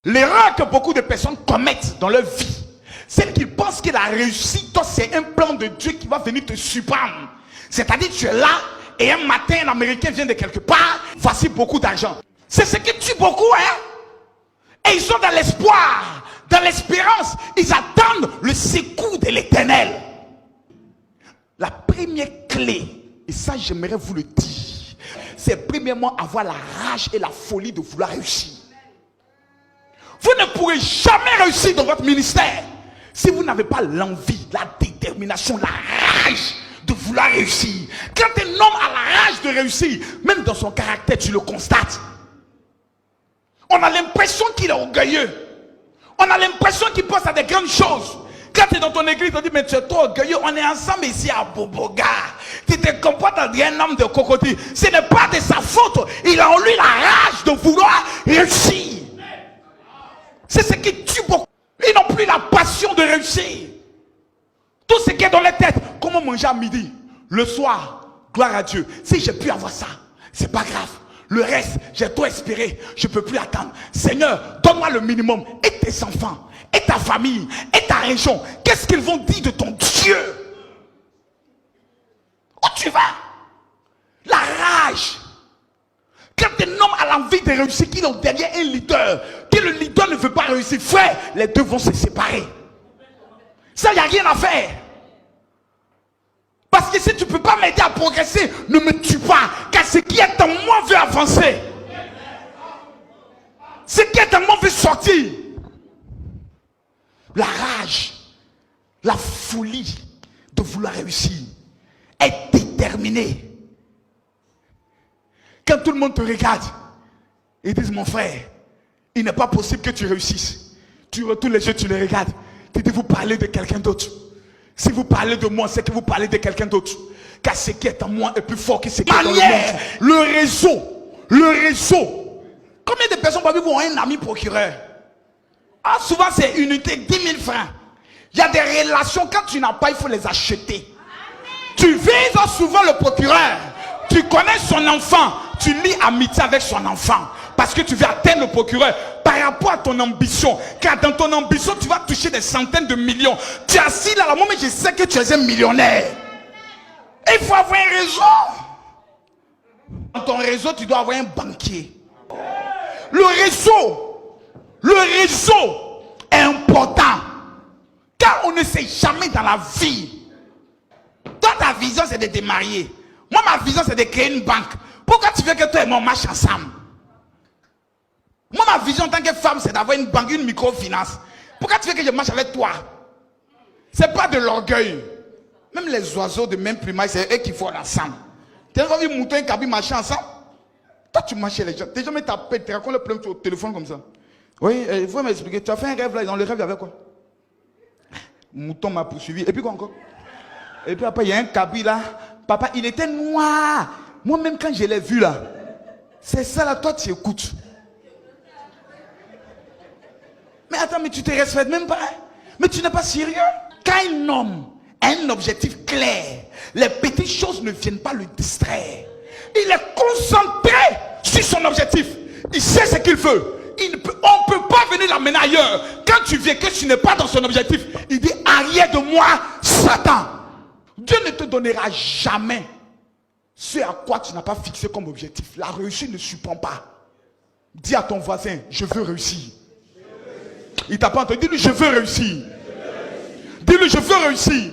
L'erreur que beaucoup de personnes commettent dans leur vie, c'est qu'ils pensent que la réussite, c'est un plan de Dieu qui va venir te surprendre. C'est-à-dire tu es là et un matin, un Américain vient de quelque part, voici beaucoup d'argent. C'est ce qui tue beaucoup, hein. Et ils sont dans l'espoir, dans l'espérance. Ils attendent le secours de l'Éternel. La première clé, et ça j'aimerais vous le dire, c'est premièrement avoir la rage et la folie de vouloir réussir. Vous ne pourrez jamais réussir dans votre ministère si vous n'avez pas l'envie, la détermination, la rage de vouloir réussir. Quand un homme a la rage de réussir, même dans son caractère, tu le constates. On a l'impression qu'il est orgueilleux. On a l'impression qu'il pense à des grandes choses. Quand tu es dans ton église, on dit, mais tu es trop orgueilleux. On est ensemble ici à Boboga. Tu te comportes en un homme de cocotier. Ce n'est pas de sa faute. Il a en lui la rage de vouloir réussir. C'est ce qui tue beaucoup. Ils n'ont plus la passion de réussir. Tout ce qui est dans leur tête. Comment manger à midi? Le soir, gloire à Dieu. Si j'ai pu avoir ça, c'est pas grave. Le reste, j'ai tout espéré. Je ne peux plus attendre. Seigneur, donne-moi le minimum. Et tes enfants, et ta famille, et ta région. Qu'est-ce qu'ils vont dire de ton Dieu? Où tu vas? La rage. Quand un homme a l'envie de réussir, qu'il est derrière un leader, que le leader ne veut pas réussir, frère, les deux vont se séparer. Ça, il n'y a rien à faire. Parce que si tu ne peux pas m'aider à progresser, ne me tue pas. Car ce qui est en moi veut avancer. Ce qui est en moi veut sortir. La rage, la folie de vouloir réussir, être déterminé. Quand tout le monde te regarde, ils disent, mon frère, il n'est pas possible que tu réussisses. Tu retournes les yeux, tu les regardes. Tu dis, vous parlez de quelqu'un d'autre. Si vous parlez de moi, c'est que vous parlez de quelqu'un d'autre. Car ce qui est en moi est plus fort que ce qui est dans le monde. Le réseau. Combien de personnes parmi vous ont un ami procureur? Ah, souvent c'est unité, 10 000 francs. Il y a des relations, quand tu n'as pas, il faut les acheter. Tu vises souvent le procureur. Tu connais son enfant. Tu lis amitié avec son enfant. Parce que tu veux atteindre le procureur par rapport à ton ambition. Car dans ton ambition, tu vas toucher des centaines de millions. Tu es assis là, à la moment, je sais que tu es un millionnaire. Et il faut avoir un réseau. Dans ton réseau, tu dois avoir un banquier. Le réseau est important. Car on ne sait jamais dans la vie. Toi, ta vision, c'est de te marier. Moi, ma vision, c'est de créer une banque. Pourquoi tu veux que toi et moi, on marche ensemble? Moi, ma vision en tant que femme, c'est d'avoir une banque, une microfinance. Pourquoi tu veux que je marche avec toi? C'est pas de l'orgueil. Même les oiseaux de même plumage, c'est eux qui font ensemble. Tu as vu un mouton et un cabri marcher ensemble? Toi, tu marches chez les gens. T'es jamais tapé, tu racontes le problème au téléphone comme ça. Oui, il faut m'expliquer. Tu as fait un rêve là, dans le rêve, il y avait quoi? Mouton m'a poursuivi. Et puis quoi encore? Et puis après, il y a un cabri là. Papa, il était noir. Moi-même, quand je l'ai vu là, c'est ça là, toi, tu écoutes. Mais attends, mais tu te respectes même pas. Mais tu n'es pas sérieux. Quand un homme a un objectif clair, les petites choses ne viennent pas le distraire. Il est concentré sur son objectif. Il sait ce qu'il veut. On ne peut pas venir l'amener ailleurs. Quand tu viens que tu n'es pas dans son objectif, il dit, arrière de moi, Satan. Dieu ne te donnera jamais ce à quoi tu n'as pas fixé comme objectif. La réussite ne surprend pas. Dis à ton voisin, je veux réussir. Il t'a pas entendu, dis-lui, je veux réussir. Dis-lui, je veux réussir.